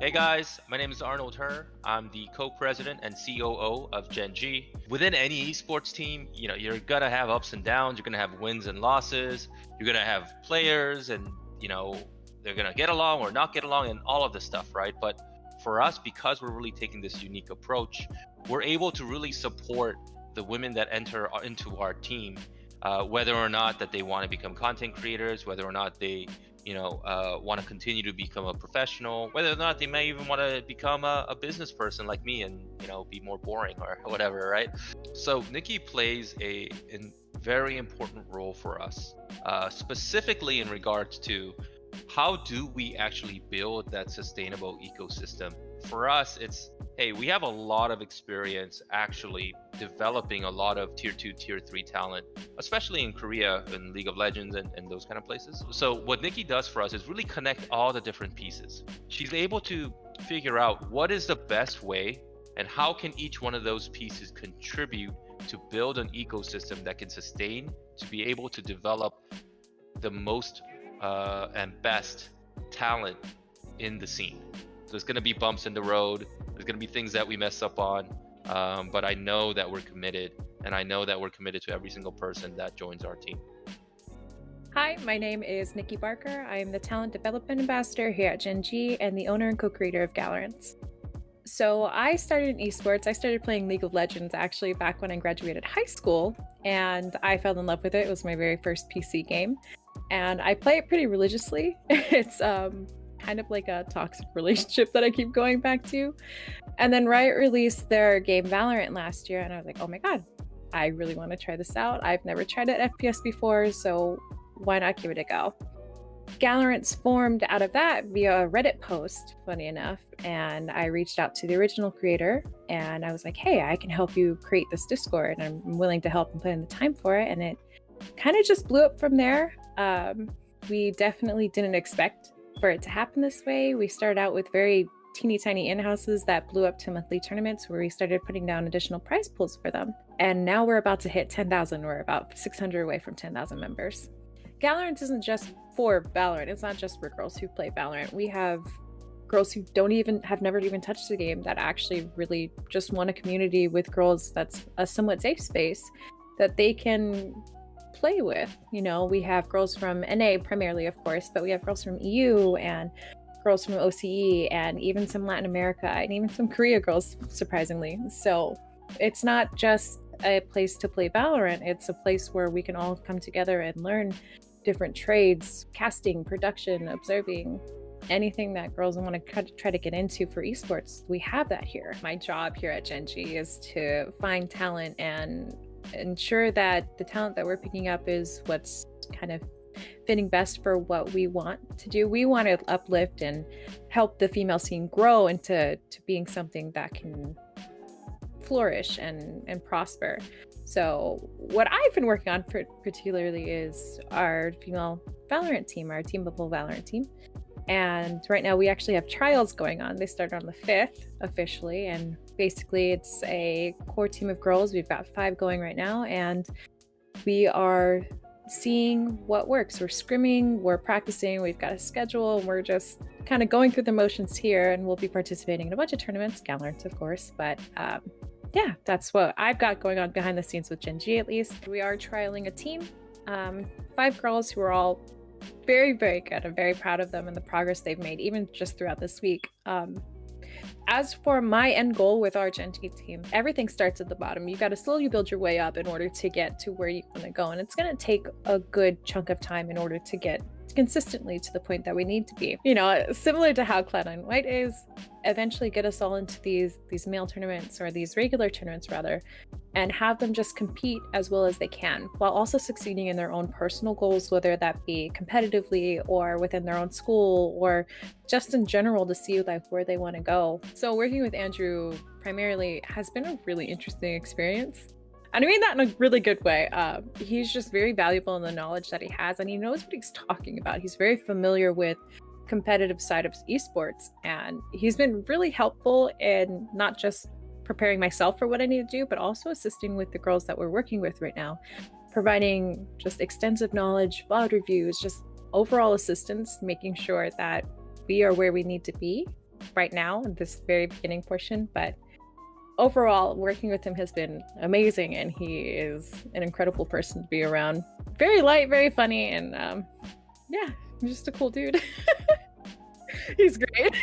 Hey guys, my name is Arnold Her. I'm the co-president and COO of Gen.G. Within any esports team, you're gonna have ups and downs. You're gonna have wins and losses. You're gonna have players, and they're gonna get along or not get along, and all of this stuff, right? But for us, because we're really taking this unique approach, we're able to really support the women that enter into our team, whether or not that they want to become content creators, whether or not they want to continue to become a professional, whether or not they may even want to become a business person like me and be more boring or whatever, right? So Nikki plays a very important role for us, specifically in regards to how do we actually build that sustainable ecosystem. For us, it's, hey, we have a lot of experience actually developing a lot of tier 2, tier 3 talent, especially in Korea and League of Legends and those kind of places. So what Nikki does for us is really connect all the different pieces. She's able to figure out what is the best way and how can each one of those pieces contribute to build an ecosystem that can sustain, to be able to develop the most and best talent in the scene. So there's going to be bumps in the road. There's going to be things that we mess up on. But I know that we're committed, and I know that we're committed to every single person that joins our team. Hi, my name is Nikki Barker. I am the Talent Development Ambassador here at Gen.G and the owner and co-creator of Valorant. So I started in esports. I started playing League of Legends actually back when I graduated high school, and I fell in love with it. It was my very first PC game, and I play it pretty religiously. It's kind of like a toxic relationship that I keep going back to. And then Riot released their game Valorant last year, and I was like, oh my god, I really want to try this out. I've never tried an FPS before, so why not give it a go? Valorant's formed out of that via a Reddit post, funny enough, and I reached out to the original creator, and I was like, hey, I can help you create this Discord, and I'm willing to help and put in the time for it, and it kind of just blew up from there. We definitely didn't expect for it to happen this way. We started out with very teeny tiny in-houses that blew up to monthly tournaments where we started putting down additional prize pools for them. And now we're about to hit 10,000. We're about 600 away from 10,000 members. Valorant isn't just for Valorant. It's not just for girls who play Valorant. We have girls who have never even touched the game that actually really just want a community with girls that's a somewhat safe space that they can play with. We have girls from NA primarily, of course, but we have girls from EU and girls from OCE and even some Latin America and even some Korea girls, surprisingly. So it's not just a place to play Valorant, it's a place where we can all come together and learn different trades, casting, production, observing, anything that girls want to try to get into for esports. We have that here. My job here at Gen.G is to find talent and ensure that the talent that we're picking up is what's kind of fitting best for what we want to do. We want to uplift and help the female scene grow into being something that can flourish and prosper. So what I've been working on particularly is our female Valorant team, our teamable Valorant team. And right now we actually have trials going on. They started on the 5th officially, and basically it's a core team of girls. We've got 5 going right now, and we are seeing what works. We're scrimming, we're practicing, we've got a schedule, and we're just kind of going through the motions here, and we'll be participating in a bunch of tournaments, Valorant of course, but yeah, that's what I've got going on behind the scenes with Gen.G at least. We are trialing a team, 5 girls who are all very, very good. I'm very proud of them and the progress they've made, even just throughout this week. As for my end goal with our Gen.G team, everything starts at the bottom. You got to slowly build your way up in order to get to where you want to go. And it's going to take a good chunk of time in order to get consistently to the point that we need to be. Similar to how Cloud9 White is, eventually get us all into these male tournaments, or these regular tournaments rather, and have them just compete as well as they can, while also succeeding in their own personal goals, whether that be competitively or within their own school or just in general to see where they want to go. So working with Andrew primarily has been a really interesting experience. And I mean that in a really good way. He's just very valuable in the knowledge that he has, and he knows what he's talking about. He's very familiar with competitive side of esports, and he's been really helpful in not just preparing myself for what I need to do, but also assisting with the girls that we're working with right now, providing just extensive knowledge, VOD reviews, just overall assistance, making sure that we are where we need to be right now in this very beginning portion, but overall, working with him has been amazing, and he is an incredible person to be around. Very light, very funny, and yeah, just a cool dude. He's great.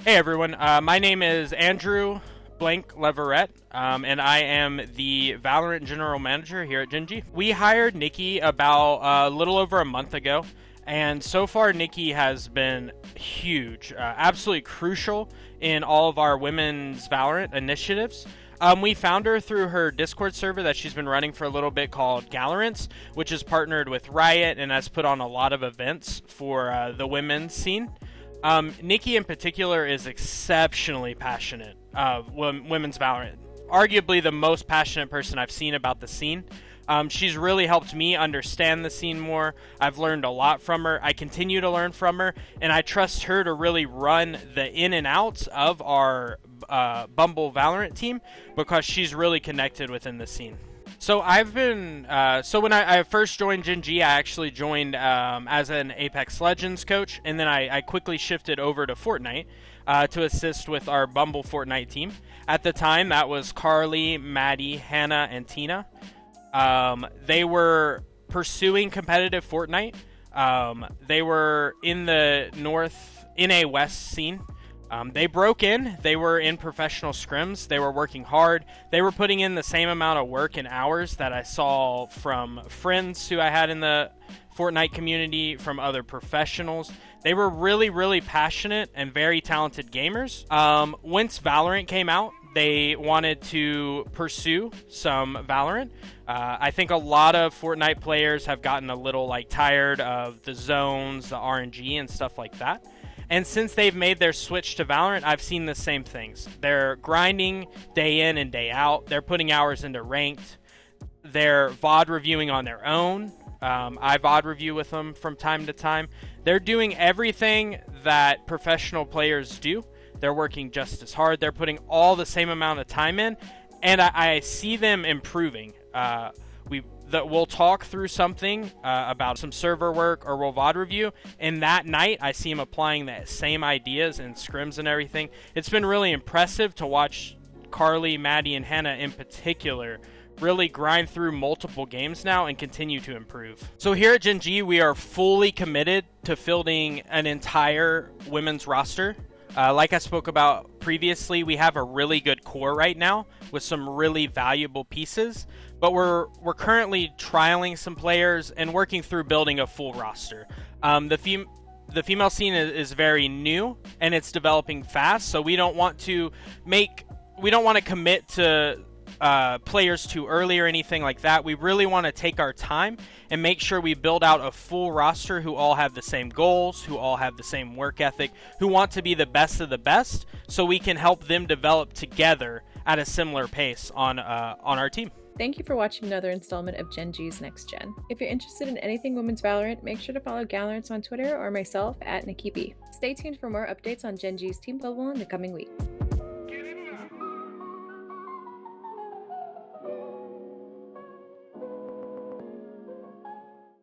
Hey everyone, my name is Andrew Blank Leverett, and I am the Valorant General Manager here at Gen.G. We hired Nikki about a little over a month ago, and so far Nikki has been huge, absolutely crucial in all of our women's Valorant initiatives. We found her through her Discord server that she's been running for a little bit called Valorant, which is partnered with Riot and has put on a lot of events for the women's scene. Nikki in particular is exceptionally passionate of women's Valorant. Arguably the most passionate person I've seen about the scene. She's really helped me understand the scene more. I've learned a lot from her. I continue to learn from her, and I trust her to really run the in and outs of our Bumble Valorant team because she's really connected within the scene. So I've been, when I first joined Gen.G, I actually joined as an Apex Legends coach, and then I quickly shifted over to Fortnite to assist with our Bumble Fortnite team. At the time, that was Carly, Maddie, Hannah, and Tina. They were pursuing competitive Fortnite. They were in the NA West scene. They broke in. They were in professional scrims. They were working hard. They were putting in the same amount of work and hours that I saw from friends who I had in the Fortnite community, from other professionals. They were really, really passionate and very talented gamers. Once Valorant came out, they wanted to pursue some Valorant. I think a lot of Fortnite players have gotten a little tired of the zones, the RNG, and stuff like that. And since they've made their switch to Valorant, I've seen the same things. They're grinding day in and day out. They're putting hours into ranked. They're VOD reviewing on their own. I VOD review with them from time to time. They're doing everything that professional players do. They're working just as hard. They're putting all the same amount of time in. And I see them improving. We'll talk through something about some server work, or we'll VOD review, and that night I see him applying the same ideas in scrims and everything. It's been really impressive to watch Carly, Maddie, and Hannah in particular really grind through multiple games now and continue to improve. So here at Gen.G, we are fully committed to fielding an entire women's roster. Like I spoke about previously, we have a really good core right now with some really valuable pieces, but we're currently trialing some players and working through building a full roster. The female scene is very new and it's developing fast, so we don't want to commit to players too early or anything like that. We really want to take our time and make sure we build out a full roster who all have the same goals, who all have the same work ethic, who want to be the best of the best, so we can help them develop together at a similar pace on our team. Thank you for watching another installment of Gen.G's Next Gen. If you're interested in anything women's Valorant, make sure to follow Gallarants on Twitter or myself at Nikki B. Stay tuned for more updates on Gen.G's team level in the coming weeks.